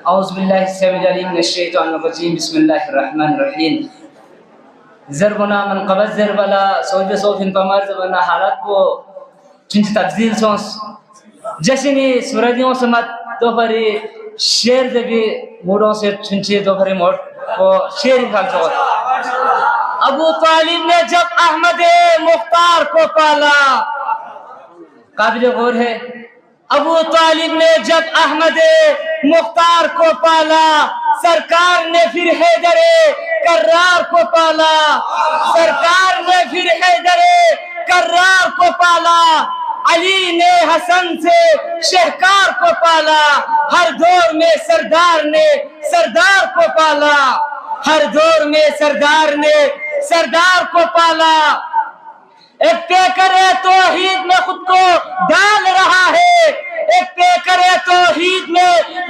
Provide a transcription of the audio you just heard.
اعوذ باللہ السمیع العلیم من الشیطان الرجیم بسم اللہ الرحمن الرحیم ضربنا من قبض ضربلا سوج صوف پمرز بنا حالت کو چنچ تفضیل سونس جشنی سورجیوں سے مت دوپہری شیر دبی موڑوں سے چنچے دوپہری موڑ کو شیر نکال سکتا ابو طالب نے جب احمد مختار کو پالا قابل غور ہے ابو طالب نے جب احمد مختار کو پالا سرکار نے پھر حیدر کرار کو پالا سرکار نے پھر حیدر کرار کو پالا علی نے حسن سے شہکار کو پالا ہر دور میں سردار نے سردار کو پالا ہر دور میں سردار نے سردار کو پالا ایک پیکر توحید میں خود کو ڈال رہا ہے ایک پیکر توحید میں خود